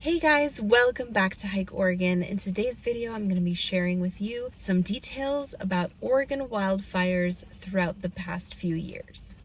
Hey guys, welcome back to Hike Oregon. In today's video, I'm going to be sharing with you some details about Oregon wildfires throughout the past few years.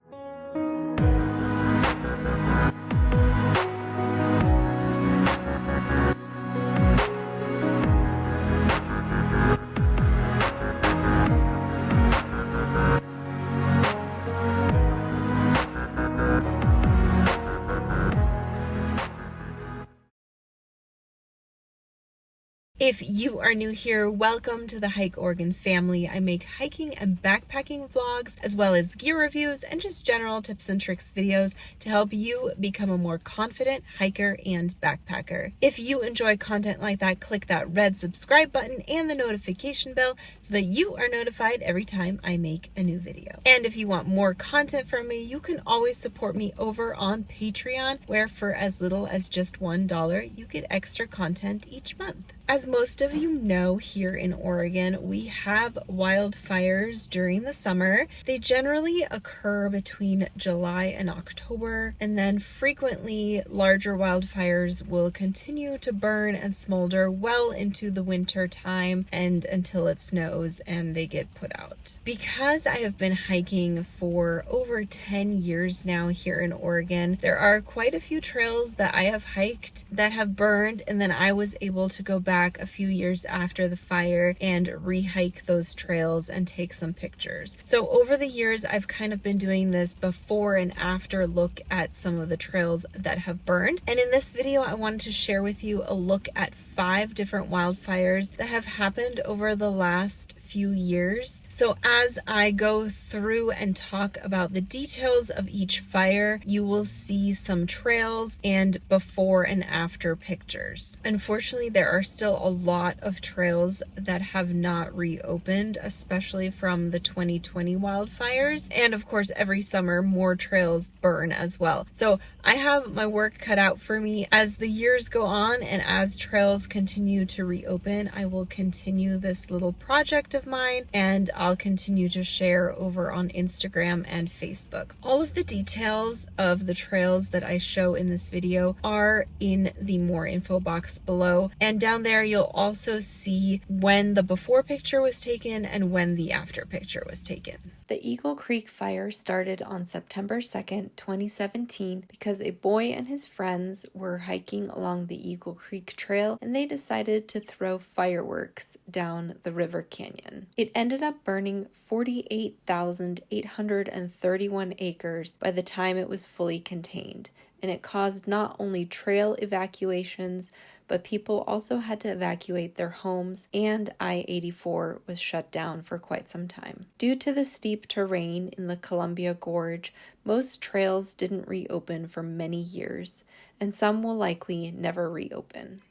If you are new here, welcome to the Hike Oregon family. I make hiking and backpacking vlogs, as well as gear reviews and just general tips and tricks videos to help you become a more confident hiker and backpacker. If you enjoy content like that, click that red subscribe button and the notification bell so that you are notified every time I make a new video. And if you want more content from me, you can always support me over on Patreon, where for as little as just $1, you get extra content each month. As most of you know, here in Oregon, we have wildfires during the summer. They generally occur between July and October, and then frequently larger wildfires will continue to burn and smolder well into the winter time and until it snows and they get put out. Because I have been hiking for over 10 years now here in Oregon, there are quite a few trails that I have hiked that have burned, and then I was able to go back a few years after the fire and re-hike those trails and take some pictures. So over the years, I've kind of been doing this before and after look at some of the trails that have burned. And in this video, I wanted to share with you a look at 5 different wildfires that have happened over the last few years. So as I go through and talk about the details of each fire, you will see some trails and before and after pictures. Unfortunately, there are still a lot of trails that have not reopened, especially from the 2020 wildfires. And of course, every summer, more trails burn as well. So I have my work cut out for me. As the years go on and as trails continue to reopen, I will continue this little project of mine, and I'll continue to share over on Instagram and Facebook. All of the details of the trails that I show in this video are in the more info box below, and down there you'll also see when the before picture was taken and when the after picture was taken. The Eagle Creek Fire started on September 2nd, 2017 because a boy and his friends were hiking along the Eagle Creek Trail and they decided to throw fireworks down the river canyon. It ended up burning 48,831 acres by the time it was fully contained, and it caused not only trail evacuations, but people also had to evacuate their homes, and I-84 was shut down for quite some time. Due to the steep terrain in the Columbia Gorge, most trails didn't reopen for many years, and some will likely never reopen.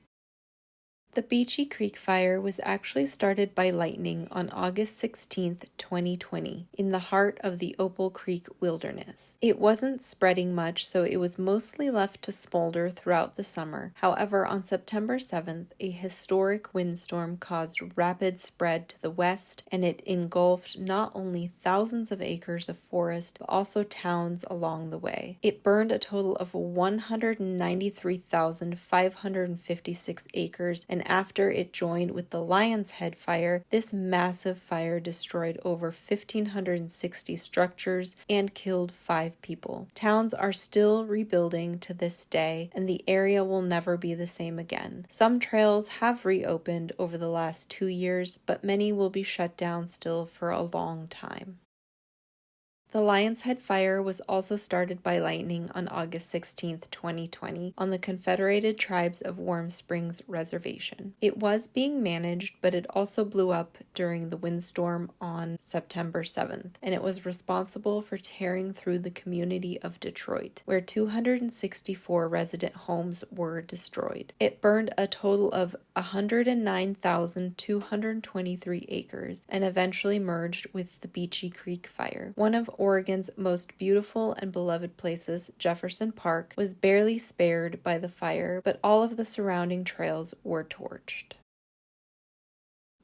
The Beachie Creek Fire was actually started by lightning on August 16, 2020, in the heart of the Opal Creek Wilderness. It wasn't spreading much, so it was mostly left to smolder throughout the summer. However, on September 7th, a historic windstorm caused rapid spread to the west, and it engulfed not only thousands of acres of forest, but also towns along the way. It burned a total of 193,556 acres, and after it joined with the Lionshead Fire, this massive fire destroyed over 1,560 structures and killed 5 people. Towns are still rebuilding to this day, and the area will never be the same again. Some trails have reopened over the last 2 years, but many will be shut down still for a long time. The Lionshead Fire was also started by lightning on August 16, 2020, on the Confederated Tribes of Warm Springs Reservation. It was being managed, but it also blew up during the windstorm on September 7th, and it was responsible for tearing through the community of Detroit, where 264 resident homes were destroyed. It burned a total of 109,223 acres and eventually merged with the Beachie Creek Fire. One of Oregon's most beautiful and beloved places, Jefferson Park, was barely spared by the fire, but all of the surrounding trails were torched.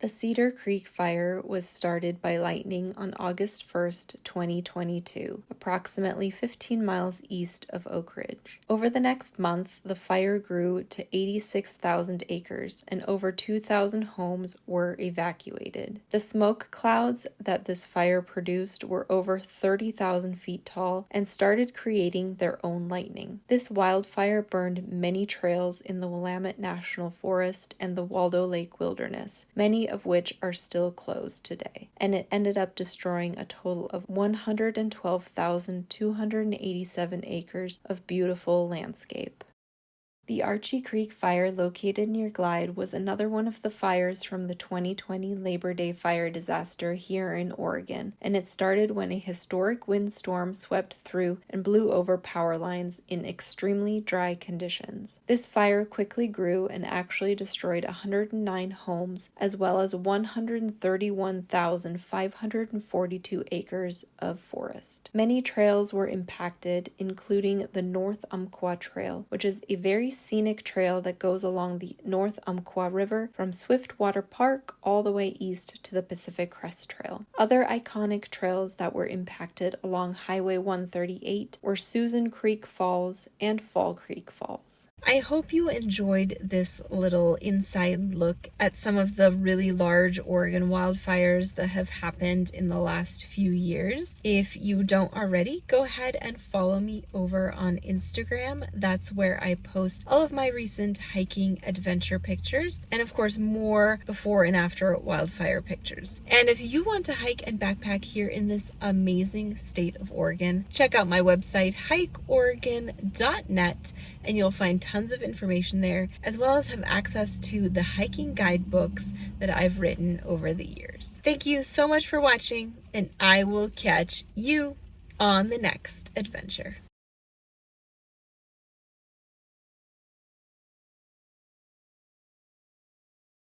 The Cedar Creek Fire was started by lightning on August 1st, 2022, approximately 15 miles east of Oak Ridge. Over the next month, the fire grew to 86,000 acres and over 2,000 homes were evacuated. The smoke clouds that this fire produced were over 30,000 feet tall and started creating their own lightning. This wildfire burned many trails in the Willamette National Forest and the Waldo Lake Wilderness, many of which are still closed today, and it ended up destroying a total of 112,287 acres of beautiful landscape. The Archie Creek Fire located near Glide was another one of the fires from the 2020 Labor Day fire disaster here in Oregon, and it started when a historic windstorm swept through and blew over power lines in extremely dry conditions. This fire quickly grew and actually destroyed 109 homes as well as 131,542 acres of forest. Many trails were impacted, including the North Umpqua Trail, which is a very scenic trail that goes along the North Umpqua River from Swiftwater Park all the way east to the Pacific Crest Trail. Other iconic trails that were impacted along Highway 138 were Susan Creek Falls and Fall Creek Falls. I hope you enjoyed this little inside look at some of the really large Oregon wildfires that have happened in the last few years. If you don't already, go ahead and follow me over on Instagram. That's where I post all of my recent hiking adventure pictures and of course more before and after wildfire pictures. And if you want to hike and backpack here in this amazing state of Oregon, check out my website hikeoregon.net and you'll find tons of information there, as well as have access to the hiking guidebooks that I've written over the years. Thank you so much for watching, and I will catch you on the next adventure.